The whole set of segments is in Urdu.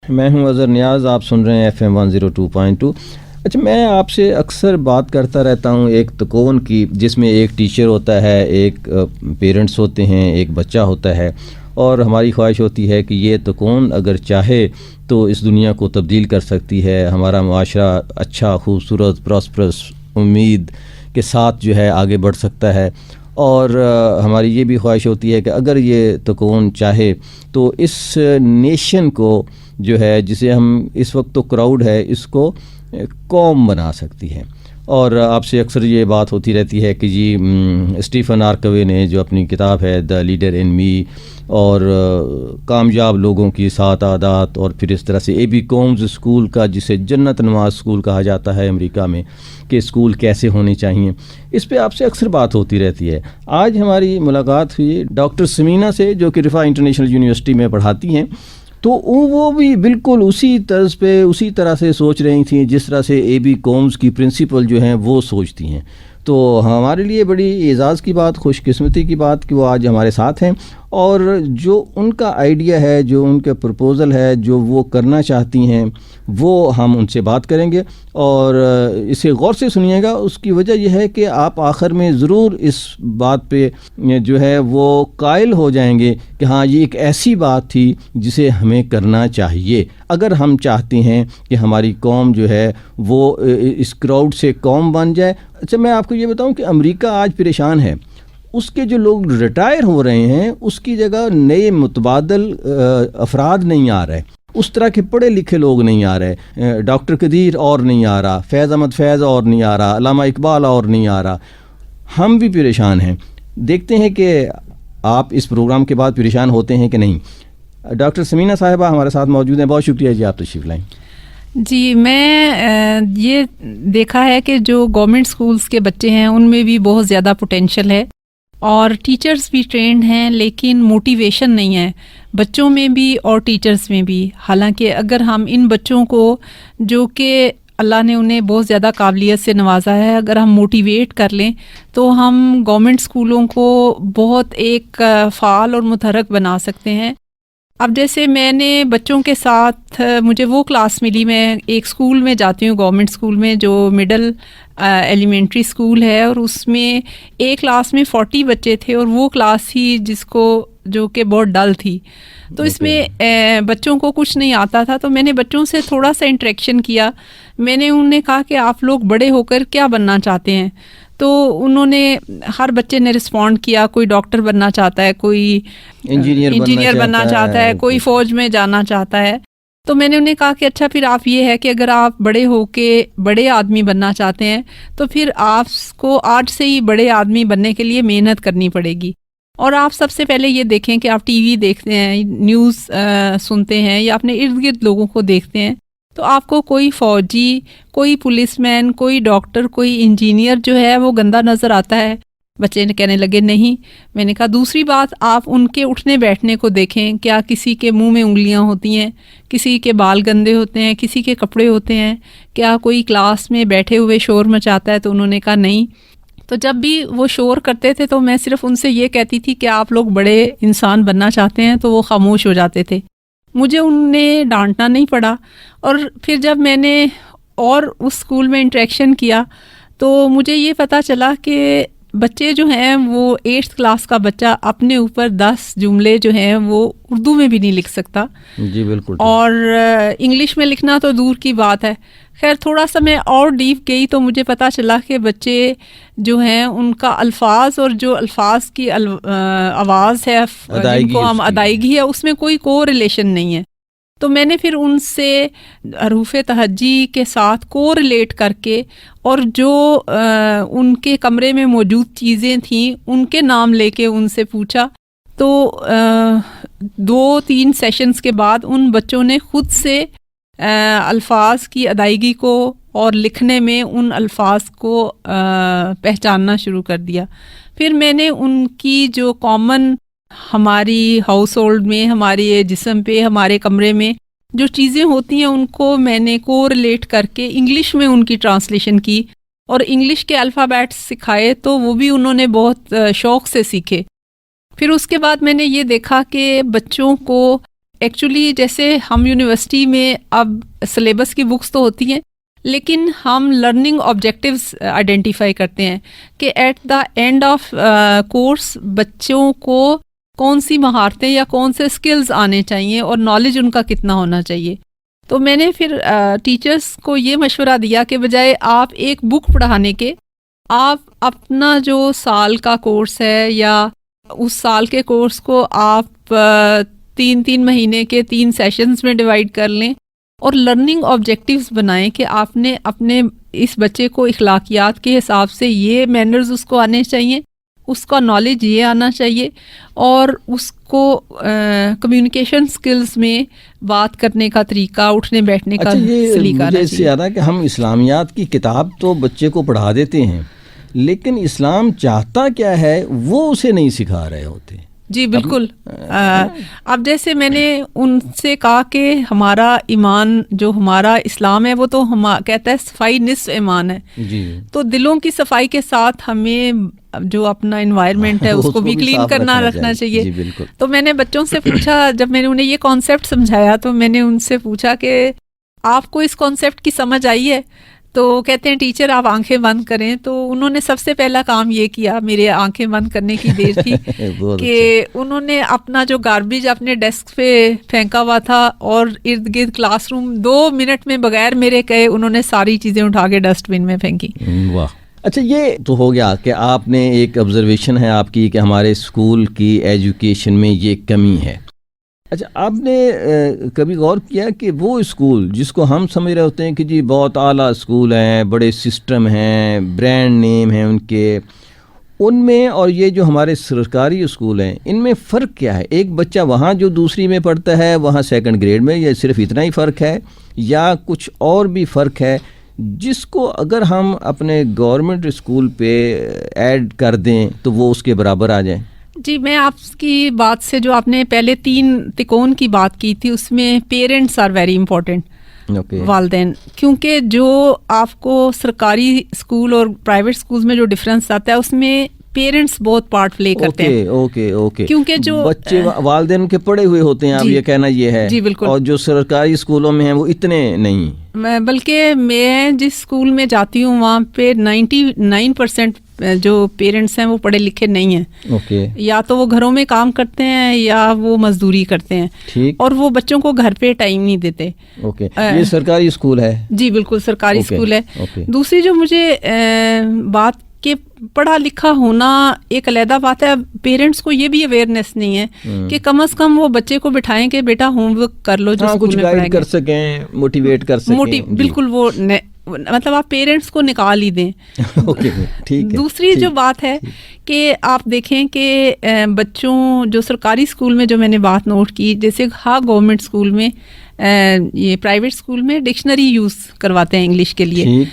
میں ہوں اظہر نیاز، آپ سن رہے ہیں FM 102.2۔ اچھا، میں آپ سے اکثر بات کرتا رہتا ہوں ایک تکون کی، جس میں ایک ٹیچر ہوتا ہے، ایک پیرنٹس ہوتے ہیں، ایک بچہ ہوتا ہے، اور ہماری خواہش ہوتی ہے کہ یہ تکون اگر چاہے تو اس دنیا کو تبدیل کر سکتی ہے، ہمارا معاشرہ اچھا، خوبصورت، پراسپرس، امید کے ساتھ جو ہے آگے بڑھ سکتا ہے۔ اور ہماری یہ بھی خواہش ہوتی ہے کہ اگر یہ تکون چاہے تو اس نیشن کو جو ہے، جسے ہم اس وقت تو کراؤڈ ہے، اس کو قوم بنا سکتی ہے۔ اور آپ سے اکثر یہ بات ہوتی رہتی ہے کہ جی اسٹیفن ہاکوے نے جو اپنی کتاب ہے دا لیڈر ان می، اور کامیاب لوگوں کی 7 عادات، اور پھر اس طرح سے AB کومز اسکول کا، جسے جنت نواز اسکول کہا جاتا ہے امریکہ میں، کہ اسکول کیسے ہونے چاہیے، اس پہ آپ سے اکثر بات ہوتی رہتی ہے۔ آج ہماری ملاقات ہوئی ڈاکٹر سمینا سے، جو کہ رفاع انٹرنیشنل یونیورسٹی میں پڑھاتی ہیں، تو وہ بھی بالکل اسی طرز پہ، اسی طرح سے سوچ رہی تھیں جس طرح سے AB کومز کی پرنسپل جو ہیں وہ سوچتی ہیں۔ تو ہمارے لیے بڑی اعزاز کی بات، خوش قسمتی کی بات کہ وہ آج ہمارے ساتھ ہیں، اور جو ان کا آئیڈیا ہے، جو ان کا پرپوزل ہے، جو وہ کرنا چاہتی ہیں، وہ ہم ان سے بات کریں گے، اور اسے غور سے سنیے گا۔ اس کی وجہ یہ ہے کہ آپ آخر میں ضرور اس بات پہ جو ہے وہ قائل ہو جائیں گے کہ ہاں، یہ ایک ایسی بات تھی جسے ہمیں کرنا چاہیے، اگر ہم چاہتے ہیں کہ ہماری قوم جو ہے وہ اس کراؤڈ سے قوم بن جائے۔ اچھا، میں آپ کو یہ بتاؤں کہ امریکہ آج پریشان ہے، اس کے جو لوگ ریٹائر ہو رہے ہیں، اس کی جگہ نئے متبادل افراد نہیں آ رہے، اس طرح کے پڑھے لکھے لوگ نہیں آ رہے۔ ڈاکٹر قدیر اور نہیں آ رہا، فیض احمد فیض اور نہیں آ رہا، علامہ اقبال اور نہیں آ رہا۔ ہم بھی پریشان ہیں، دیکھتے ہیں کہ آپ اس پروگرام کے بعد پریشان ہوتے ہیں کہ نہیں۔ ڈاکٹر سمینا صاحبہ ہمارے ساتھ موجود ہیں، بہت شکریہ جی، آپ تشریف لائیں۔ جی، میں یہ دیکھا ہے کہ جو گورنمنٹ سکولز کے بچے ہیں ان میں بھی بہت زیادہ پوٹینشل ہے، اور ٹیچرز بھی ٹرینڈ ہیں، لیکن موٹیویشن نہیں ہے بچوں میں بھی اور ٹیچرز میں بھی۔ حالانکہ اگر ہم ان بچوں کو، جو کہ اللہ نے انہیں بہت زیادہ قابلیت سے نوازا ہے، اگر ہم موٹیویٹ کر لیں تو ہم گورنمنٹ اسکولوں کو بہت ایک فعال اور متحرک بنا سکتے ہیں۔ اب جیسے میں نے بچوں کے ساتھ، مجھے وہ کلاس ملی، میں ایک اسکول میں جاتی ہوں، گورنمنٹ اسکول میں، جو مڈل ایلیمنٹری اسکول ہے، اور اس میں ایک کلاس میں 40 بچے تھے، اور وہ کلاس ہی جو کہ بہت ڈل تھی۔ تو اس میں بچوں کو کچھ نہیں آتا تھا، تو میں نے بچوں سے تھوڑا سا انٹریکشن کیا۔ میں نے انہیں کہا کہ آپ لوگ بڑے ہو کر کیا بننا چاہتے ہیں؟ تو انہوں نے، ہر بچے نے رسپونڈ کیا، کوئی ڈاکٹر بننا چاہتا ہے، کوئی انجینئر بننا چاہتا ہے، کوئی فوج میں جانا چاہتا ہے۔ تو میں نے انہیں کہا کہ اچھا، پھر آپ یہ ہے کہ اگر آپ بڑے ہو کے بڑے آدمی بننا چاہتے ہیں تو پھر آپ کو آج سے ہی بڑے آدمی بننے کے لیے محنت کرنی پڑے گی۔ اور آپ سب سے پہلے یہ دیکھیں کہ آپ TV دیکھتے ہیں، نیوز سنتے ہیں، یا اپنے ارد گرد لوگوں کو دیکھتے ہیں، تو آپ کو کوئی فوجی، کوئی پولیس مین، کوئی ڈاکٹر، کوئی انجینئر جو ہے وہ گندا نظر آتا ہے؟ بچے نے کہنے لگے نہیں۔ میں نے کہا دوسری بات، آپ ان کے اٹھنے بیٹھنے کو دیکھیں، کیا کسی کے منہ میں انگلیاں ہوتی ہیں، کسی کے بال گندے ہوتے ہیں، کسی کے کپڑے ہوتے ہیں، کیا کوئی کلاس میں بیٹھے ہوئے شور مچاتا ہے؟ تو انہوں نے کہا نہیں۔ تو جب بھی وہ شور کرتے تھے تو میں صرف ان سے یہ کہتی تھی کہ آپ لوگ بڑے انسان بننا چاہتے ہیں، تو وہ خاموش ہو جاتے تھے۔ مجھے انہیں ڈانٹنا نہیں پڑا۔ اور پھر جب میں نے اور اس اسکول میں انٹریکشن کیا تو مجھے یہ پتہ چلا کہ بچے جو ہیں، وہ 8th کلاس کا بچہ اپنے اوپر 10 جملے جو ہیں وہ اردو میں بھی نہیں لکھ سکتا۔ جی بالکل۔ اور انگلش میں لکھنا تو دور کی بات ہے۔ خیر، تھوڑا سا میں اور ڈیپ گئی تو مجھے پتہ چلا کہ بچے جو ہیں ان کا الفاظ، اور جو الفاظ کی آواز ہے، جن کو ہم ادائیگی ہے، اس میں کوئی کو ریلیشن نہیں ہے۔ تو میں نے پھر ان سے حروف تہجی کے ساتھ کو ریلیٹ کر کے، اور جو ان کے کمرے میں موجود چیزیں تھیں ان کے نام لے کے ان سے پوچھا۔ تو 2-3 سیشنز کے بعد ان بچوں نے خود سے الفاظ کی ادائیگی کو اور لکھنے میں ان الفاظ کو پہچاننا شروع کر دیا۔ پھر میں نے ان کی جو کامن ہماری ہاؤس ہولڈ میں، ہمارے جسم پہ، ہمارے کمرے میں جو چیزیں ہوتی ہیں ان کو میں نے کو ریلیٹ کر کے انگلش میں ان کی ٹرانسلیشن کی، اور انگلش کے الفابیٹس سکھائے، تو وہ بھی انہوں نے بہت شوق سے سیکھے۔ پھر اس کے بعد میں نے یہ دیکھا کہ بچوں کو ایکچولی جیسے ہم یونیورسٹی میں اب سلیبس کی بکس تو ہوتی ہیں، لیکن ہم لرننگ آبجیکٹیوز آئیڈینٹیفائی کرتے ہیں کہ at the end of course بچوں کو کون سی مہارتیں یا کون سے اسکلز آنے چاہیے اور نالج ان کا کتنا ہونا چاہیے. تو میں نے پھر ٹیچرس کو یہ مشورہ دیا کہ بجائے آپ ایک بک پڑھانے کے، آپ اپنا جو سال کا کورس ہے یا اس سال کے کورس کو آپ 3 مہینے کے 3 سیشنز میں ڈیوائیڈ کر لیں اور لرننگ آبجیکٹیوز بنائیں کہ آپ نے اپنے اس بچے کو اخلاقیات کے حساب سے یہ مینرز اس کو آنے چاہیے، اس کا نالج یہ آنا چاہیے، اور اس کو کمیونیکیشن سکلز میں بات کرنے کا طریقہ، اٹھنے بیٹھنے کا سلیقہ آنا چاہیے. اس سے یاد ہے کہ ہم اسلامیات کی کتاب تو بچے کو پڑھا دیتے ہیں، لیکن اسلام چاہتا کیا ہے وہ اسے نہیں سکھا رہے ہوتے. جی بالکل. اب جیسے میں نے ان سے کہا کہ ہمارا ایمان جو ہمارا اسلام ہے وہ تو کہتا ہے صفائی نصف ایمان ہے. جی. تو دلوں کی صفائی کے ساتھ ہمیں جو اپنا انوائرمنٹ ہے اس کو بھی کلین کرنا رکھنا چاہیے. جی تو میں نے بچوں سے پوچھا، جب میں نے انہیں یہ کانسیپٹ سمجھایا تو میں نے ان سے پوچھا کہ آپ کو اس کانسیپٹ کی سمجھ آئی ہے؟ تو کہتے ہیں ٹیچر آپ آنکھیں بند کریں. تو انہوں نے سب سے پہلا کام یہ کیا، میرے آنکھیں بند کرنے کی دیر تھی کہ انہوں نے اپنا جو گاربیج اپنے ڈیسک پہ پھینکا ہوا تھا اور ارد گرد کلاس روم 2 منٹ میں بغیر میرے کہے انہوں نے ساری چیزیں اٹھا کے ڈسٹ بن میں پھینکی. واہ. اچھا یہ تو ہو گیا کہ آپ نے ایک آبزرویشن ہے آپ کی کہ ہمارے اسکول کی ایجوکیشن میں یہ کمی ہے. اچھا آپ نے کبھی غور کیا کہ وہ اسکول جس کو ہم سمجھ رہے ہوتے ہیں کہ جی بہت اعلیٰ اسکول ہیں، بڑے سسٹم ہیں، برانڈ نیم ہیں ان کے، ان میں اور یہ جو ہمارے سرکاری اسکول ہیں ان میں فرق کیا ہے؟ ایک بچہ وہاں جو دوسری میں پڑھتا ہے وہاں 2nd گریڈ میں، یا صرف اتنا ہی فرق ہے یا کچھ اور بھی فرق ہے جس کو اگر ہم اپنے گورنمنٹ اسکول پہ ایڈ کر دیں تو وہ اس کے برابر آ جائیں؟ جی میں آپ کی بات سے جو آپ نے پہلے 3 تکون کی بات کی تھی اس میں پیرنٹس آر ویری امپورٹنٹ. والدین، کیونکہ جو آپ کو سرکاری اسکول اور پرائیویٹ اسکولز میں جو ڈفرینس آتا ہے اس میں پیرنٹس بہت پارٹ پلے کرتے ہیں. اوکے. کیونکہ جو بچے والدین کے پڑھے ہوئے ہوتے ہیں، آپ یہ کہنا یہ ہے. جی بالکل. اور جو سرکاری اسکولوں میں ہیں وہ اتنے نہیں. بلکہ میں جس اسکول میں جاتی ہوں وہاں پہ 99% جو پیرنٹس ہیں وہ پڑھے لکھے نہیں ہیں. یا تو وہ گھروں میں کام کرتے ہیں یا وہ مزدوری کرتے ہیں، اور وہ بچوں کو گھر پہ ٹائم نہیں دیتے. یہ سرکاری اسکول ہے؟ جی بالکل سرکاری اسکول ہے. دوسری جو مجھے بات کہ پڑھا لکھا ہونا ایک علیحدہ بات ہے، پیرنٹس کو یہ بھی اویئرنیس نہیں ہے کہ کم از کم وہ بچے کو بٹھائیں کہ بیٹا ہوم ورک کر لو جو اسکول میں پڑھائیں گے، کر سکیں، موٹیویٹ کر سکیں. بالکل وہ مطلب آپ پیرنٹس کو نکال ہی دیں. دوسری جو بات ہے کہ آپ دیکھیں کہ بچوں جو سرکاری اسکول میں جو میں نے بات نوٹ کی، جیسے ہاں گورنمنٹ اسکول میں یہ پرائیویٹ اسکول میں ڈکشنری یوز کرواتے ہیں انگلش کے لیے.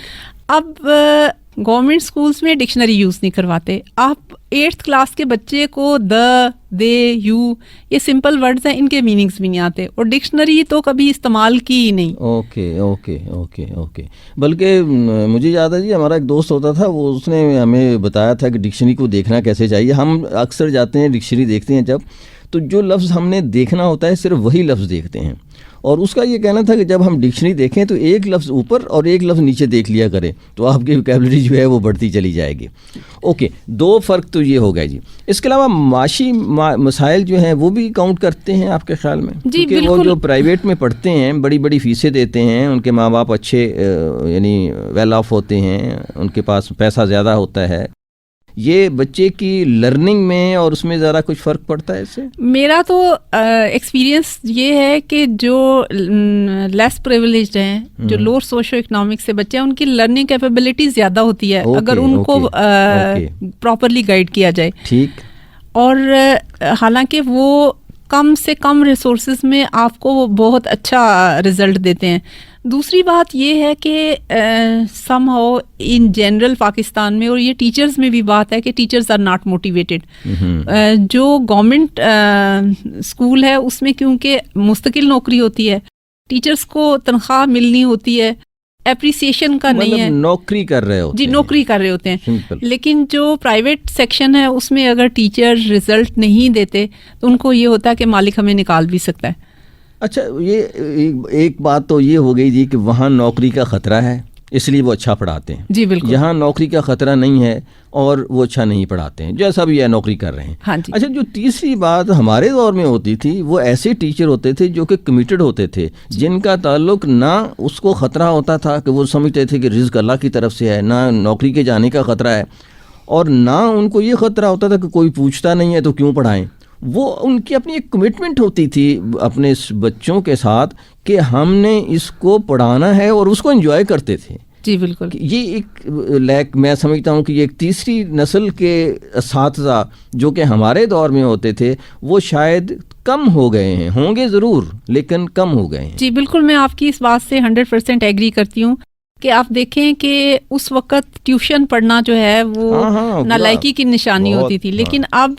اب گورنمنٹ اسکولس میں ڈکشنری یوز نہیں کرواتے. آپ 8th کلاس کے بچے کو دے یو یہ سمپل ورڈز ہیں، ان کے میننگز بھی نہیں آتے، اور ڈکشنری تو کبھی استعمال کی ہی نہیں. اوکے. بلکہ مجھے یاد ہے جی ہمارا ایک دوست ہوتا تھا، وہ اس نے ہمیں بتایا تھا کہ ڈکشنری کو دیکھنا کیسے چاہیے. ہم اکثر جاتے ہیں ڈکشنری دیکھتے ہیں جب، تو جو لفظ ہم نے دیکھنا ہوتا ہے صرف وہی لفظ دیکھتے ہیں. اور اس کا یہ کہنا تھا کہ جب ہم ڈکشنری دیکھیں تو ایک لفظ اوپر اور ایک لفظ نیچے دیکھ لیا کریں تو آپ کی ویکیبلری جو ہے وہ بڑھتی چلی جائے گی. اوکے 2 فرق تو یہ ہو گئے جی. اس کے علاوہ معاشی مسائل جو ہیں وہ بھی کاؤنٹ کرتے ہیں آپ کے خیال میں؟ جی بالکل. وہ جو پرائیویٹ میں پڑھتے ہیں بڑی بڑی فیسیں دیتے ہیں، ان کے ماں باپ اچھے یعنی ویل آف ہوتے ہیں، ان کے پاس پیسہ زیادہ ہوتا ہے، یہ بچے کی لرننگ میں اور اس میں ذرا کچھ فرق پڑتا ہے اس سے؟ میرا تو ایکسپیرینس یہ ہے کہ جو لیس پریویلیجڈ ہیں، جو لوور سوشو اکنامک سے بچے ہیں، ان کی لرننگ کیپیبلٹی زیادہ ہوتی ہے اگر ان کو پراپرلی گائیڈ کیا جائے. ٹھیک. اور حالانکہ وہ کم سے کم ریسورسز میں آپ کو بہت اچھا رزلٹ دیتے ہیں. دوسری بات یہ ہے کہ some how in general Pakistan میں، اور یہ ٹیچرز میں بھی بات ہے کہ ٹیچرز آر ناٹ موٹیویٹیڈ. جو گورنمنٹ اسکول ہے اس میں کیونکہ مستقل نوکری ہوتی ہے، ٹیچرز کو تنخواہ ملنی ہوتی ہے، اپریسیشن کا نہیں ہے، نوکری کر رہے ہوتے ہیں. جی نوکری کر رہے ہوتے ہیں. لیکن جو پرائیویٹ سیکشن ہے اس میں اگر ٹیچر رزلٹ نہیں دیتے تو ان کو یہ ہوتا ہے کہ مالک ہمیں نکال بھی سکتا ہے. اچھا یہ ایک بات تو یہ ہو گئی جی کہ وہاں نوکری کا خطرہ ہے اس لیے وہ اچھا پڑھاتے ہیں. جی بالکل. یہاں نوکری کا خطرہ نہیں ہے اور وہ اچھا نہیں پڑھاتے ہیں جیسا بھی ہے نوکری کر رہے ہیں. ہاں جی. اچھا جو تیسری بات ہمارے دور میں ہوتی تھی وہ ایسے ٹیچر ہوتے تھے جو کہ کمیٹڈ ہوتے تھے, جن کا تعلق نہ اس کو خطرہ ہوتا تھا کہ وہ سمجھتے تھے کہ رزق اللہ کی طرف سے ہے, نہ نوکری کے جانے کا خطرہ ہے, اور نہ ان کو یہ خطرہ ہوتا تھا کہ کوئی پوچھتا نہیں ہے تو کیوں پڑھائیں. وہ ان کی اپنی ایک کمٹمنٹ ہوتی تھی اپنے بچوں کے ساتھ کہ ہم نے اس کو پڑھانا ہے اور اس کو انجوائے کرتے تھے. جی بالکل. یہ ایک میں سمجھتا ہوں کہ یہ ایک تیسری نسل کے اساتذہ جو کہ ہمارے دور میں ہوتے تھے وہ شاید کم ہو گئے ہیں, ہوں گے ضرور لیکن کم ہو گئے ہیں. جی بالکل, میں آپ کی اس بات سے 100% ایگری کرتی ہوں کہ آپ دیکھیں کہ اس وقت ٹیوشن پڑھنا جو ہے وہ نالائکی کی نشانی ہوتی تھی, لیکن اب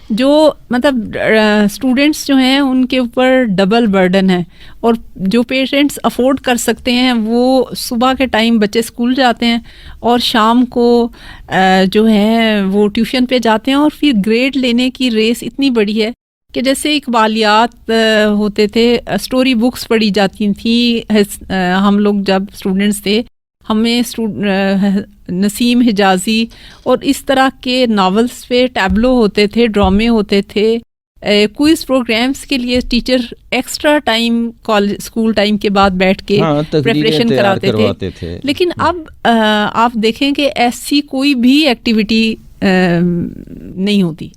جو مطلب اسٹوڈنٹس جو ہیں ان کے اوپر ڈبل برڈن ہے, اور جو پیرنٹس افورڈ کر سکتے ہیں وہ صبح کے ٹائم بچے اسکول جاتے ہیں اور شام کو جو ہے وہ ٹیوشن پہ جاتے ہیں, اور پھر گریڈ لینے کی ریس اتنی بڑی ہے کہ جیسے اقبالیات ہوتے تھے, اسٹوری بکس پڑھی جاتی تھیں. ہم لوگ جب اسٹوڈنٹس تھے ہمیں نسیم حجازی اور اس طرح کے ناولس پہ ٹیبلو ہوتے تھے, ڈرامے ہوتے تھے, کوئز پروگرامز کے لیے teacher extra time school time کے بعد بیٹھ کے پریپریشن کراتے تھے. لیکن اب آپ دیکھیں کہ ایسی کوئی بھی ایکٹیویٹی نہیں ہوتی.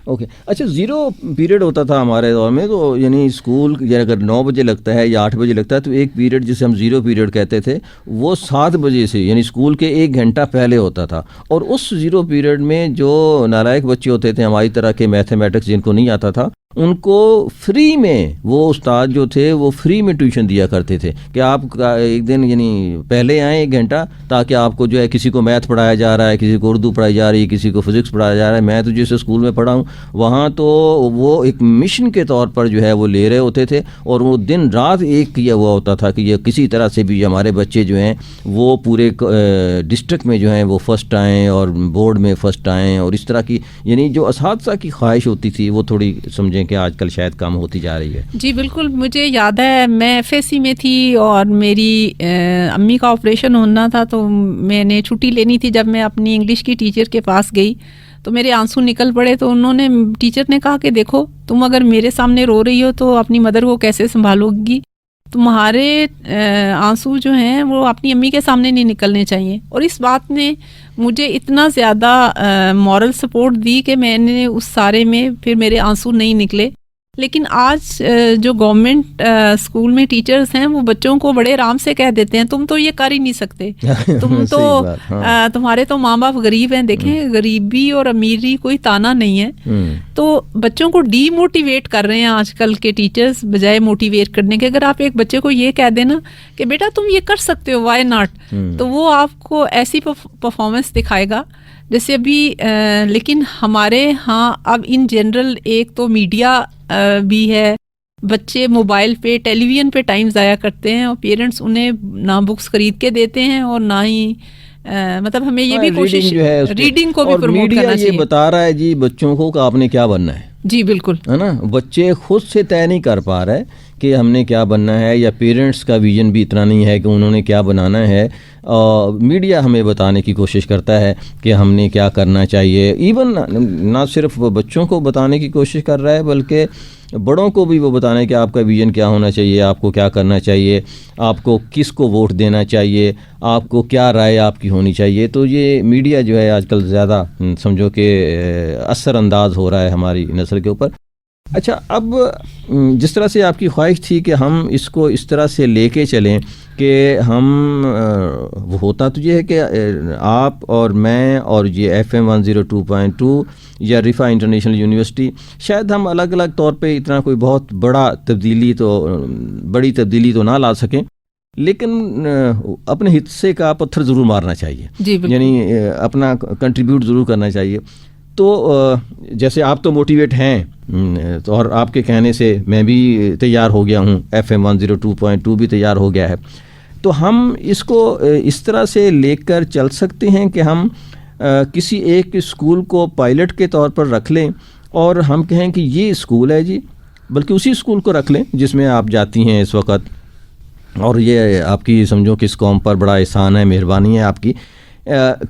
اوکے اچھا, زیرو پیریڈ ہوتا تھا ہمارے دور میں, تو یعنی اسکول اگر 9 بجے لگتا ہے یا 8 بجے لگتا ہے تو ایک پیریڈ جسے ہم زیرو پیریڈ کہتے تھے وہ 7 بجے سے یعنی اسکول کے 1 گھنٹہ پہلے ہوتا تھا. اور اس زیرو پیریڈ میں جو نالائق بچے ہوتے تھے ہماری طرح کے میتھمیٹکس جن کو نہیں آتا تھا ان کو فری میں وہ استاد جو تھے وہ فری میں ٹیوشن دیا کرتے تھے کہ آپ ایک دن یعنی پہلے آئیں 1 گھنٹہ تاکہ آپ کو جو ہے کسی کو میتھ پڑھایا جا رہا ہے, کسی کو اردو پڑھائی جا رہی ہے, کسی کو فزکس پڑھایا جا رہا ہے, میں تو جس اسکول میں پڑھا ہوں وہاں تو وہ ایک مشن کے طور پر جو ہے وہ لے رہے ہوتے تھے, اور وہ دن رات ایک کیا ہوا ہوتا تھا کہ یہ کسی طرح سے بھی ہمارے بچے جو ہیں وہ پورے ڈسٹرکٹ میں جو ہیں وہ فرسٹ آئیں اور بورڈ میں فرسٹ آئیں. اور اس طرح کی یعنی جو اساتذہ کی خواہش ہوتی تھی وہ تھوڑی سمجھیں کہ آج کل شاید کم ہوتی جا رہی ہے. جی بالکل, مجھے یاد ہے میں FSC میں تھی اور میری امی کا آپریشن ہونا تھا, تو میں نے چھٹی لینی تھی. جب میں اپنی انگلش کی ٹیچر کے پاس گئی تو میرے آنسو نکل پڑے, تو انہوں نے ٹیچر نے کہا کہ دیکھو تم اگر میرے سامنے رو رہی ہو تو اپنی مدر کو کیسے سنبھالو گی, تمہارے آنسو جو ہیں وہ اپنی امی کے سامنے نہیں نکلنے چاہیے. اور اس بات نے مجھے اتنا زیادہ مورل سپورٹ دی کہ میں نے اس سارے میں پھر میرے آنسو نہیں نکلے. لیکن آج جو گورنمنٹ اسکول میں ٹیچرز ہیں وہ بچوں کو بڑے آرام سے کہہ دیتے ہیں تم تو یہ کر ہی نہیں سکتے, تم تو تمہارے تو ماں باپ غریب ہیں. دیکھیں غریبی اور امیری کوئی تانا نہیں ہے, تو بچوں کو ڈی موٹیویٹ کر رہے ہیں آج کل کے ٹیچرز بجائے موٹیویٹ کرنے کے. اگر آپ ایک بچے کو یہ کہہ دینا کہ بیٹا تم یہ کر سکتے ہو, وائی ناٹ, تو وہ آپ کو ایسی پرفارمنس دکھائے گا جیسے ابھی. لیکن ہمارے ہاں اب ان جنرل ایک تو میڈیا بھی ہے, بچے موبائل پہ ٹیلی ویژن پہ ٹائم ضائع کرتے ہیں, اور پیرنٹس انہیں نہ بکس خرید کے دیتے ہیں اور نہ ہی مطلب ہمیں یہ بھی کوشش ریڈنگ کو بھی پروموٹ کرنا چاہیے. یہ بتا رہا ہے جی بچوں کو کہ آپ نے کیا بننا ہے. جی بالکل, ہے نا, بچے خود سے طے نہیں کر پا رہے کہ ہم نے کیا بننا ہے, یا پیرنٹس کا ویژن بھی اتنا نہیں ہے کہ انہوں نے کیا بنانا ہے. میڈیا ہمیں بتانے کی کوشش کرتا ہے کہ ہم نے کیا کرنا چاہیے. ایون نہ صرف بچوں کو بتانے کی کوشش کر رہا ہے بلکہ بڑوں کو بھی وہ بتانا ہے کہ آپ کا ویژن کیا ہونا چاہیے, آپ کو کیا کرنا چاہیے, آپ کو کس کو ووٹ دینا چاہیے, آپ کو کیا رائے آپ کی ہونی چاہیے. تو یہ میڈیا جو ہے آج کل زیادہ سمجھو کہ اثر انداز ہو رہا ہے ہماری نسل کے اوپر. اچھا, اب جس طرح سے آپ کی خواہش تھی کہ ہم اس کو اس طرح سے لے کے چلیں کہ ہم وہ ہوتا تو یہ ہے کہ آپ اور میں اور یہ FM 102.2 یا رفا انٹرنیشنل یونیورسٹی شاید ہم الگ الگ طور پہ اتنا کوئی بہت بڑی تبدیلی تو نہ لا سکیں, لیکن اپنے حصے کا پتھر ضرور مارنا چاہیے, یعنی اپنا کنٹریبیوٹ ضرور کرنا چاہیے. تو جیسے آپ تو موٹیویٹ ہیں تو اور آپ کے کہنے سے میں بھی تیار ہو گیا ہوں, FM 102.2 بھی تیار ہو گیا ہے, تو ہم اس کو اس طرح سے لے کر چل سکتے ہیں کہ ہم کسی ایک اسکول کو پائلٹ کے طور پر رکھ لیں اور ہم کہیں کہ یہ اسکول ہے جی, بلکہ اسی اسکول کو رکھ لیں جس میں آپ جاتی ہیں اس وقت. اور یہ آپ کی سمجھو کہ اس قوم پر بڑا احسان ہے, مہربانی ہے آپ کی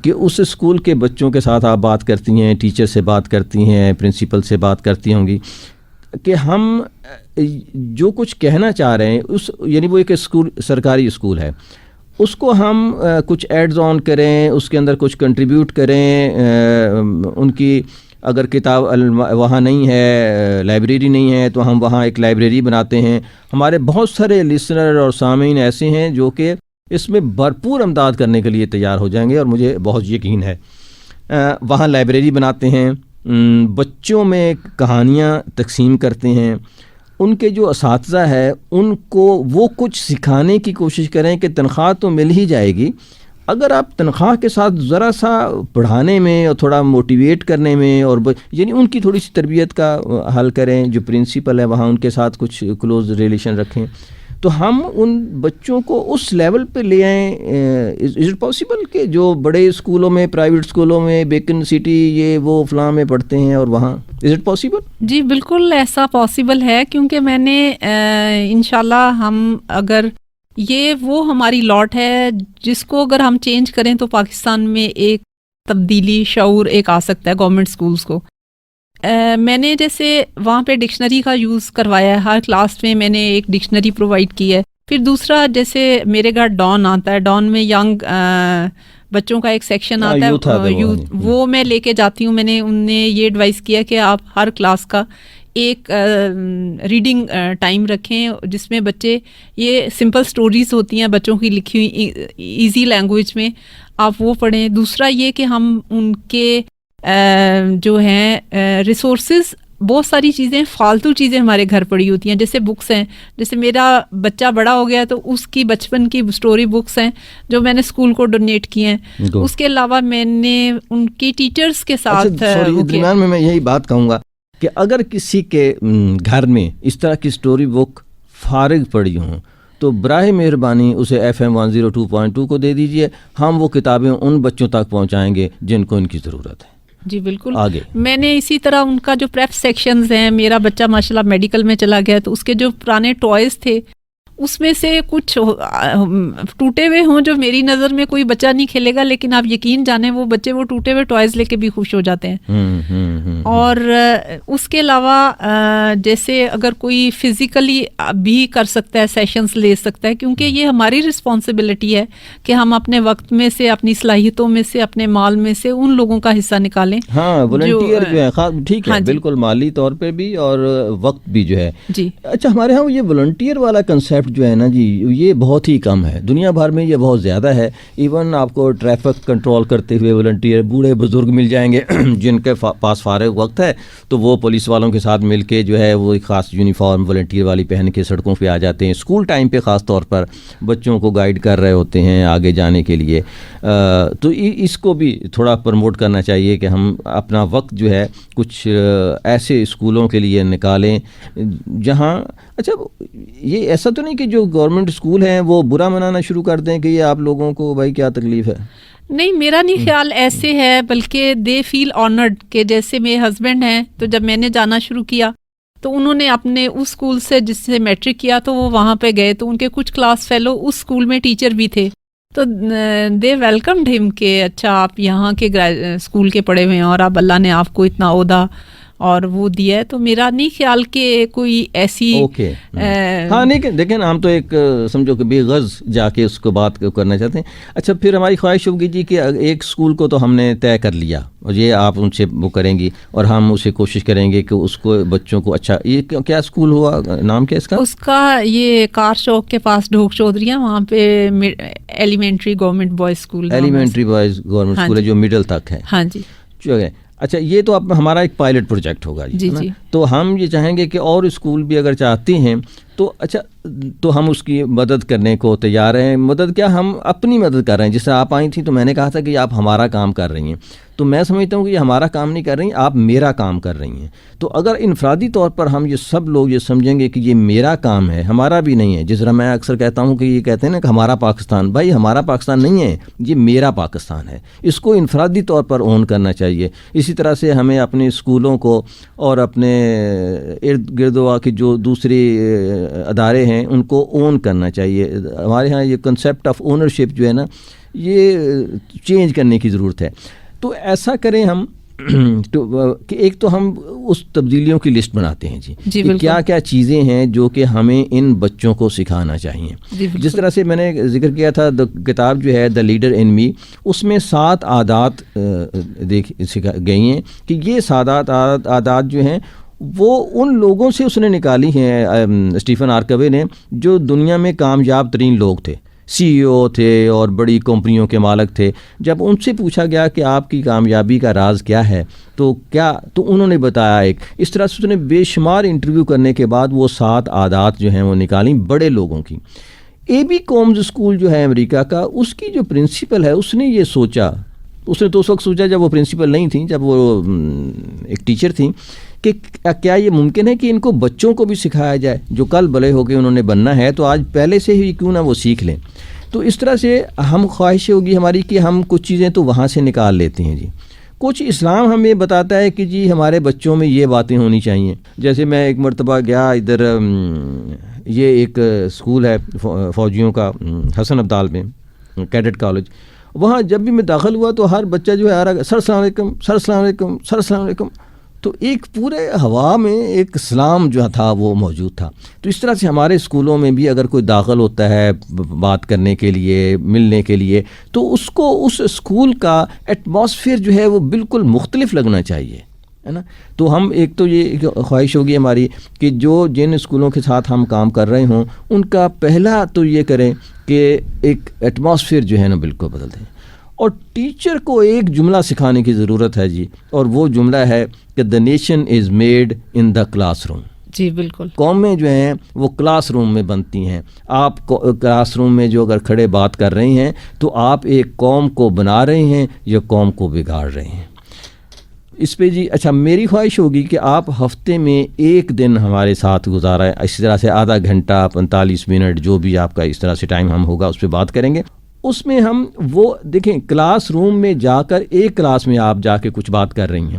کہ اس اسکول کے بچوں کے ساتھ آپ بات کرتی ہیں, ٹیچر سے بات کرتی ہیں, پرنسپل سے بات کرتی ہوں گی کہ ہم جو کچھ کہنا چاہ رہے ہیں یعنی وہ ایک اسکول, سرکاری اسکول ہے, اس کو ہم کچھ ایڈز آن کریں, اس کے اندر کچھ کنٹریبیوٹ کریں. ان کی اگر کتاب وہاں نہیں ہے, لائبریری نہیں ہے, تو ہم وہاں ایک لائبریری بناتے ہیں. ہمارے بہت سارے لسنر اور سامعین ایسے ہیں جو کہ اس میں بھرپور امداد کرنے کے لیے تیار ہو جائیں گے, اور مجھے بہت یقین ہے. وہاں لائبریری بناتے ہیں, بچوں میں کہانیاں تقسیم کرتے ہیں. ان کے جو اساتذہ ہے ان کو وہ کچھ سکھانے کی کوشش کریں کہ تنخواہ تو مل ہی جائے گی, اگر آپ تنخواہ کے ساتھ ذرا سا پڑھانے میں اور تھوڑا موٹیویٹ کرنے میں, اور یعنی ان کی تھوڑی سی تربیت کا حل کریں. جو پرنسپل ہے وہاں ان کے ساتھ کچھ کلوز ریلیشن رکھیں, تو ہم ان بچوں کو اس لیول پہ لے آئیں. از اٹ پاسبل کہ جو بڑے اسکولوں میں, پرائیویٹ اسکولوں میں, بیکن سٹی یہ وہ فلاں میں پڑھتے ہیں, اور وہاں از اٹ پاسبل؟ جی بالکل ایسا پاسبل ہے, کیونکہ میں نے انشاءاللہ ہم اگر یہ وہ ہماری لاٹ ہے جس کو اگر ہم چینج کریں تو پاکستان میں ایک تبدیلی, شعور ایک آ سکتا ہے گورنمنٹ اسکولس کو. میں نے جیسے وہاں پہ ڈکشنری کا یوز کروایا ہے, ہر کلاس میں میں نے ایک ڈکشنری پرووائڈ کی ہے. پھر دوسرا جیسے میرے گھر ڈان آتا ہے, ڈان میں ینگ بچوں کا ایک سیکشن آتا ہے, یوتھ, وہ میں لے کے جاتی ہوں. میں نے انہیں یہ ایڈوائز کیا کہ آپ ہر کلاس کا ایک ریڈنگ ٹائم رکھیں جس میں بچے, یہ سمپل سٹوریز ہوتی ہیں بچوں کی لکھی ہوئی ایزی لینگویج میں, آپ وہ پڑھیں. دوسرا یہ کہ ہم ان کے جو ہیں ریسورسز, بہت ساری چیزیں فالتو چیزیں ہمارے گھر پڑی ہوتی ہیں, جیسے بکس ہیں. جیسے میرا بچہ بڑا ہو گیا تو اس کی بچپن کی سٹوری بکس ہیں جو میں نے اسکول کو ڈونیٹ کی ہیں. اس کے علاوہ میں نے ان کی ٹیچرز کے ساتھ درمیان میں یہی بات کہوں گا کہ اگر کسی کے گھر میں اس طرح کی سٹوری بک فارغ پڑی ہوں تو براہ مہربانی اسے FM 102.2 کو دے دیجئے. ہم وہ کتابیں ان بچوں تک پہنچائیں گے جن کو ان کی ضرورت ہے. جی بالکل. آگے میں نے اسی طرح ان کا جو پریپ سیکشنز ہیں, میرا بچہ ماشاءاللہ میڈیکل میں چلا گیا تو اس کے جو پرانے ٹوائز تھے اس میں سے کچھ ٹوٹے ہوئے ہوں جو میری نظر میں کوئی بچہ نہیں کھیلے گا, لیکن آپ یقین جانیں وہ بچے وہ ٹوٹے ہوئے ٹوائز لے کے بھی خوش ہو جاتے ہیں. اور اس کے علاوہ جیسے اگر کوئی فزیکلی بھی کر سکتا ہے سیشنز لے سکتا ہے, کیونکہ یہ ہماری رسپانسبلٹی ہے کہ ہم اپنے وقت میں سے, اپنی صلاحیتوں میں سے, اپنے مال میں سے ان لوگوں کا حصہ نکالیں. ہاں والنٹیئر جو ہے ٹھیک ہے, بالکل مالی طور پہ بھی اور وقت بھی جو ہے. جی اچھا, ہمارے ہاں یہ والنٹیئر والا کنسیپٹ جو ہے نا جی, یہ بہت ہی کم ہے. دنیا بھر میں یہ بہت زیادہ ہے. ایون آپ کو ٹریفک کنٹرول کرتے ہوئے والنٹیئر بوڑھے بزرگ مل جائیں گے جن کے پاس فارغ وقت ہے, تو وہ پولیس والوں کے ساتھ مل کے جو ہے وہ ایک خاص یونیفارم والنٹیئر والی پہن کے سڑکوں پہ آ جاتے ہیں. اسکول ٹائم پہ خاص طور پر بچوں کو گائیڈ کر رہے ہوتے ہیں آگے جانے کے لیے. تو اس کو بھی تھوڑا پروموٹ کرنا چاہیے کہ ہم اپنا وقت جو ہے کچھ ایسے اسکولوں کے لیے نکالیں جہاں, اچھا یہ ایسا تو نہیں کہ جو گورنمنٹ اسکول ہیں وہ برا منانا شروع کر دیں کہ یہ آپ لوگوں کو بھائی کیا تکلیف ہے. نہیں, میرا نہیں خیال ایسے ہے, بلکہ دے فیل آنرڈ کہ جیسے میرے ہسبینڈ ہیں تو جب میں نے جانا شروع کیا تو انہوں نے اپنے اس اسکول سے جس سے میٹرک کیا تو وہ وہاں پہ گئے, تو ان کے کچھ کلاس فیلو اس اسکول میں ٹیچر بھی تھے, تو دے ویلکمڈ ہم کہ اچھا آپ یہاں کے اسکول کے پڑھے ہوئے ہیں اور آپ اللہ نے آپ کو اتنا عہدہ اور وہ دیا ہے. تو میرا نہیں خیال کہ کوئی ایسی ہاں نہیں, دیکھیں ہم تو ایک سمجھو کہ بے غرض جا کے اس کو بات کرنا چاہتے ہیں. اچھا پھر ہماری خواہش ہوگی جی کہ ایک اسکول کو تو ہم نے طے کر لیا اور یہ آپ ان سے وہ کریں گی اور ہم اسے کوشش کریں گے کہ اس کو بچوں کو, اچھا یہ کیا اسکول ہوا, نام کیا اس کا؟ اس کا یہ کار چوک کے پاس ڈھوک چودھری ہے, وہاں پہ elementary government boys school, elementary boys government school ہے جو مڈل تک ہے. ہاں جی. اچھا یہ تو اب ہمارا ایک پائلٹ پروجیکٹ ہوگا جی. تو ہم یہ چاہیں گے کہ اور اسکول بھی اگر چاہتے ہیں تو اچھا تو ہم اس کی مدد کرنے کو تیار ہیں. مدد کیا, ہم اپنی مدد کر رہے ہیں. جس طرح آپ آئی تھیں تو میں نے کہا تھا کہ آپ ہمارا کام کر رہی ہیں, تو میں سمجھتا ہوں کہ یہ ہمارا کام نہیں کر رہی ہیں, آپ میرا کام کر رہی ہیں. تو اگر انفرادی طور پر ہم یہ سب لوگ یہ سمجھیں گے کہ یہ میرا کام ہے, ہمارا بھی نہیں ہے. جس طرح میں اکثر کہتا ہوں کہ یہ کہتے ہیں نا کہ ہمارا پاکستان, بھائی ہمارا پاکستان نہیں ہے, یہ میرا پاکستان ہے. اس کو انفرادی طور پر اون کرنا چاہیے. اسی طرح سے ہمیں اپنے اسکولوں کو اور اپنے ارد گرد کے جو دوسرے ادارے ہیں ان کو اون کرنا چاہیے. ہمارے ہاں یہ کنسیپٹ آف اونرشپ جو ہے نا, یہ چینج کرنے کی ضرورت ہے. تو ایسا کریں ہم کہ ایک تو ہم اس تبدیلیوں کی لسٹ بناتے ہیں جی کہ کیا کیا چیزیں ہیں جو کہ ہمیں ان بچوں کو سکھانا چاہیے. جس طرح سے میں نے ذکر کیا تھا, کتاب جو ہے دا لیڈر ان می, اس میں 7 عادات گئی ہیں کہ یہ 7 عادات جو ہیں وہ ان لوگوں سے اس نے نکالی ہیں, اسٹیفن آرکوے نے, جو دنیا میں کامیاب ترین لوگ تھے, سی ای او تھے اور بڑی کمپنیوں کے مالک تھے. جب ان سے پوچھا گیا کہ آپ کی کامیابی کا راز کیا ہے تو انہوں نے بتایا ایک. اس طرح سے اس نے بے شمار انٹرویو کرنے کے بعد وہ 7 عادات جو ہیں وہ نکالیں بڑے لوگوں کی. اے بی کومز اسکول جو ہے امریکہ کا, اس کی جو پرنسپل ہے, اس نے یہ سوچا, اس نے تو اس وقت سوچا جب وہ پرنسپل نہیں تھیں, جب وہ ایک ٹیچر تھیں, کہ کیا یہ ممکن ہے کہ ان کو بچوں کو بھی سکھایا جائے جو کل بڑے ہو کے انہوں نے بننا ہے, تو آج پہلے سے ہی کیوں نہ وہ سیکھ لیں. تو اس طرح سے ہم خواہش ہوگی ہماری کہ ہم کچھ چیزیں تو وہاں سے نکال لیتے ہیں جی. کچھ اسلام ہمیں بتاتا ہے کہ جی ہمارے بچوں میں یہ باتیں ہونی چاہیے. جیسے میں ایک مرتبہ گیا ادھر, یہ ایک اسکول ہے فوجیوں کا حسن عبدال میں, کیڈٹ کالج. وہاں جب بھی میں داخل ہوا تو ہر بچہ جو ہے آ رہا, سر السلام علیکم, سر السلام علیکم, سر السلام علیکم. تو ایک پورے ہوا میں ایک اسلام جو تھا وہ موجود تھا. تو اس طرح سے ہمارے اسکولوں میں بھی اگر کوئی داخل ہوتا ہے بات کرنے کے لیے, ملنے کے لیے, تو اس کو اس اسکول کا ایٹماسفیئر جو ہے وہ بالکل مختلف لگنا چاہیے, ہے نا. تو ہم ایک تو یہ خواہش ہوگی ہماری کہ جن اسکولوں کے ساتھ ہم کام کر رہے ہوں ان کا پہلا تو یہ کریں کہ ایک ایٹماسفیئر جو ہے نا بالکل بدل دیں. اور ٹیچر کو ایک جملہ سکھانے کی ضرورت ہے جی, اور وہ جملہ ہے کہ the nation is made in the classroom روم. جی بالکل. قومیں جو ہیں وہ کلاس روم میں بنتی ہیں. آپ کلاس روم میں جو اگر کھڑے بات کر رہے ہیں تو آپ ایک قوم کو بنا رہے ہیں یا قوم کو بگاڑ رہے ہیں. اس پہ جی اچھا میری خواہش ہوگی کہ آپ ہفتے میں ایک دن ہمارے ساتھ گزارا, اسی طرح سے آدھا گھنٹہ 45 منٹ جو بھی آپ کا اس طرح سے ٹائم ہم ہوگا اس پہ بات کریں گے. اس میں ہم وہ دیکھیں کلاس روم میں جا کر ایک کلاس میں آپ جا کے کچھ بات کر رہی ہیں,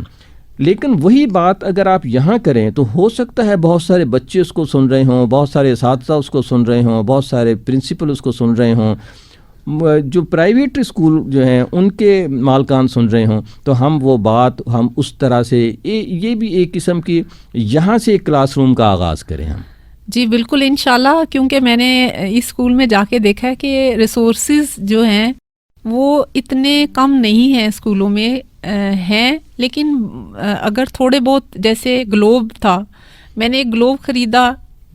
لیکن وہی بات اگر آپ یہاں کریں تو ہو سکتا ہے بہت سارے بچے اس کو سن رہے ہوں, بہت سارے اساتذہ اس کو سن رہے ہوں, بہت سارے پرنسپل اس کو سن رہے ہوں, جو پرائیویٹ اسکول جو ہیں ان کے مالکان سن رہے ہوں. تو ہم وہ بات ہم اس طرح سے یہ بھی ایک قسم کی یہاں سے ایک کلاس روم کا آغاز کریں ہم. جی بالکل انشاءاللہ, کیونکہ میں نے اس اسکول میں جا کے دیکھا ہے کہ ریسورسز جو ہیں وہ اتنے کم نہیں ہیں اسکولوں میں, ہیں, لیکن اگر تھوڑے بہت, جیسے گلوب تھا, میں نے ایک گلوب خریدا,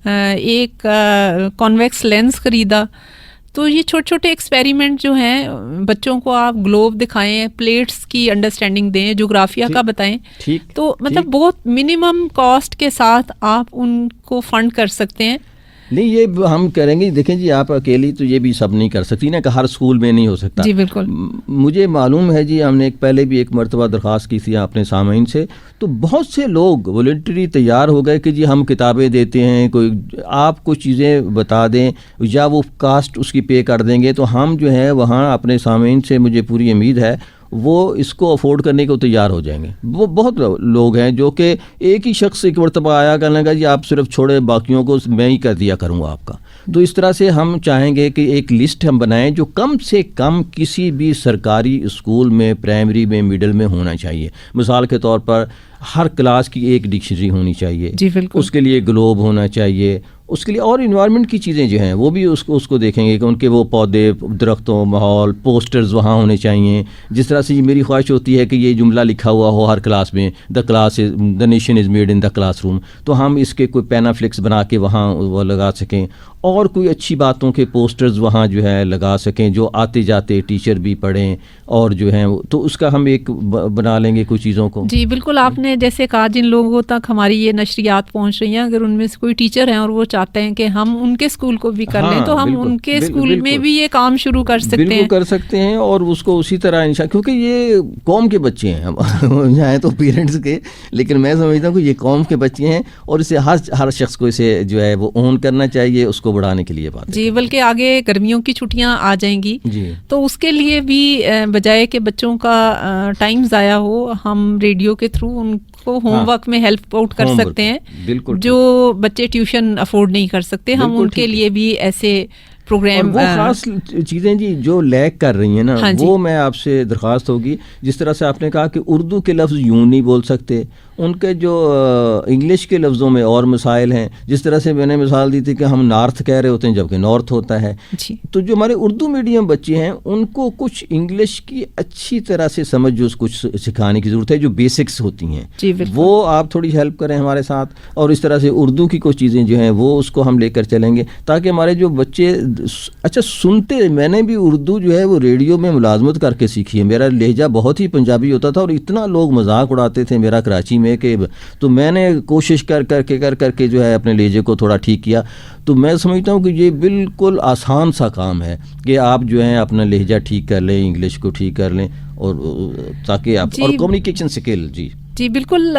ایک کانویکس لینس خریدا. تو یہ چھوٹے چھوٹے ایکسپیریمنٹ جو ہیں, بچوں کو آپ گلوب دکھائیں, پلیٹس کی انڈرسٹینڈنگ دیں, جغرافیہ کا بتائیں, تو مطلب بہت منیمم کاسٹ کے ساتھ آپ ان کو فنڈ کر سکتے ہیں. نہیں یہ ہم کریں گے. دیکھیں جی آپ اکیلی تو یہ بھی سب نہیں کر سکتی نا, کہ ہر اسکول میں نہیں ہو سکتا. جی بالکل. مجھے معلوم ہے جی, ہم نے پہلے بھی ایک مرتبہ درخواست کی تھی اپنے سامعین سے, تو بہت سے لوگ والنٹری تیار ہو گئے کہ جی ہم کتابیں دیتے ہیں, کوئی آپ کچھ چیزیں بتا دیں یا وہ کاسٹ اس کی پے کر دیں گے. تو ہم جو ہے وہاں اپنے سامعین سے, مجھے پوری امید ہے وہ اس کو افورڈ کرنے کو تیار ہو جائیں گے. وہ بہت لوگ ہیں جو کہ ایک ہی شخص ایک مرتبہ آیا کرنے کا, جی آپ صرف چھوڑے, باقیوں کو میں ہی کر دیا کروں گا آپ کا. تو اس طرح سے ہم چاہیں گے کہ ایک لسٹ ہم بنائیں جو کم سے کم کسی بھی سرکاری اسکول میں, پرائمری میں, مڈل میں ہونا چاہیے. مثال کے طور پر ہر کلاس کی ایک ڈکشنری ہونی چاہیے. جی بالکل. اس کے لیے گلوب ہونا چاہیے, اس کے لیے اور انوائرمنٹ کی چیزیں جو ہیں وہ بھی اس کو دیکھیں گے کہ ان کے وہ پودے, درختوں, ماحول, پوسٹرز وہاں ہونے چاہیے. جس طرح سے یہ میری خواہش ہوتی ہے کہ یہ جملہ لکھا ہوا ہو ہر کلاس میں, دا nation is made in the classroom روم, تو ہم اس کے کوئی پینافلکس بنا کے وہاں وہ لگا سکیں, اور کوئی اچھی باتوں کے پوسٹرز وہاں جو ہے لگا سکیں جو آتے جاتے ٹیچر بھی پڑھیں, اور جو ہیں تو اس کا ہم ایک بنا لیں گے کچھ چیزوں کو. جی بالکل. آپ نے جیسے کہا جن لوگوں تک ہماری یہ نشریات پہنچ رہی ہیں, اگر ان میں سے کوئی ٹیچر ہیں اور وہ چاہتے ہیں کہ ہم ان کے اسکول کو بھی کر لیں ہاں، تو ہم بالکل، ان کے اسکول بالکل، میں بھی یہ کام شروع کر سکتے بالکل ہیں. کر سکتے ہیں، اور اس کو اسی طرح کیونکہ یہ قوم کے بچے ہیں، ہم جائیں تو پیرنٹس کے، لیکن میں سمجھتا ہوں کہ یہ قوم کے بچے ہیں، اور اسے ہر شخص کو اسے جو ہے وہ اون کرنا چاہیے، اس کو بڑھانے کے لیے بات. جی، بلکہ آگے گرمیوں کی چھٹیاں آ جائیں گی جی، تو اس کے لیے بھی بجائے کہ بچوں کا ٹائم ضائع ہو، ہم ریڈیو کے تھرو ان کو ہوم ورک میں ہیلپ آؤٹ کر سکتے ہیں. بالکل، جو بچے ٹیوشن افورڈ نہیں کر سکتے، ہم ان کے لیے بھی ایسے پروگرام، اور وہ خاص چیزیں جی جو لیک کر رہی ہیں نا، وہ میں آپ سے درخواست ہوگی، جس طرح سے آپ نے کہا کہ اردو کے لفظ یوں نہیں بول سکتے، ان کے جو انگلش کے لفظوں میں اور مسائل ہیں، جس طرح سے میں نے مثال دی تھی کہ ہم نارتھ کہہ رہے ہوتے ہیں جبکہ نارتھ ہوتا ہے. تو جو ہمارے اردو میڈیم بچے ہیں ان کو کچھ انگلش کی اچھی طرح سے سمجھ جو کچھ سکھانے کی ضرورت ہے، جو بیسکس ہوتی ہیں وہ آپ تھوڑی ہیلپ کریں ہمارے ساتھ، اور اس طرح سے اردو کی کچھ چیزیں جو ہیں وہ اس کو ہم لے کر چلیں گے، تاکہ ہمارے جو بچے اچھا سنتے. میں نے بھی اردو جو ہے وہ ریڈیو میں ملازمت کر کے سیکھی ہے، میرا لہجہ بہت ہی پنجابی ہوتا تھا، اور اتنا لوگ مذاق اڑاتے تھے میرا کراچی میں کہ تو میں نے کوشش کر کے جو ہے اپنے لہجے کو تھوڑا ٹھیک کیا. تو میں سمجھتا ہوں کہ یہ بالکل آسان سا کام ہے کہ آپ جو ہیں اپنا لہجہ ٹھیک کر لیں، انگلش کو ٹھیک کر لیں، اور تاکہ آپ اور کمیونیکیشن سکل. جی بالکل،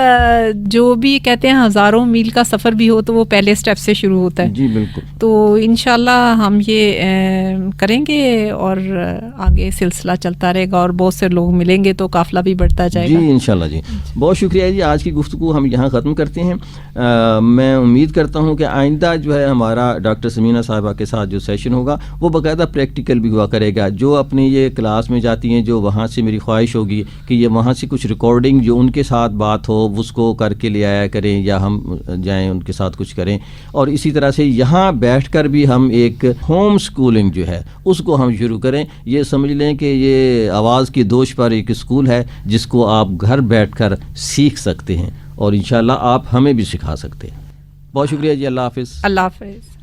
جو بھی کہتے ہیں ہزاروں میل کا سفر بھی ہو تو وہ پہلے سٹیپ سے شروع ہوتا ہے. جی بالکل. تو انشاءاللہ ہم یہ کریں گے اور آگے سلسلہ چلتا رہے گا، اور بہت سے لوگ ملیں گے تو قافلہ بھی بڑھتا جائے گا. جی انشاءاللہ. جی بہت شکریہ جی، آج کی گفتگو ہم یہاں ختم کرتے ہیں. میں امید کرتا ہوں کہ آئندہ جو ہے ہمارا ڈاکٹر سمینہ صاحبہ کے ساتھ جو سیشن ہوگا وہ باقاعدہ پریکٹیکل بھی ہوا کرے گا. جو اپنی یہ کلاس میں جاتی ہیں، جو وہاں سے میری خواہش ہوگی کہ یہ وہاں سے کچھ ریکارڈنگ جو ان کے ساتھ بات ہو اس کو کر کے لے آیا کریں، یا ہم جائیں ان کے ساتھ کچھ کریں. اور اسی طرح سے یہاں بیٹھ کر بھی ہم ایک ہوم سکولنگ جو ہے اس کو ہم شروع کریں. یہ سمجھ لیں کہ یہ آواز کی دوش پر ایک اسکول ہے جس کو آپ گھر بیٹھ کر سیکھ سکتے ہیں، اور انشاءاللہ آپ ہمیں بھی سکھا سکتے ہیں. بہت شکریہ جی، اللہ حافظ. اللہ حافظ.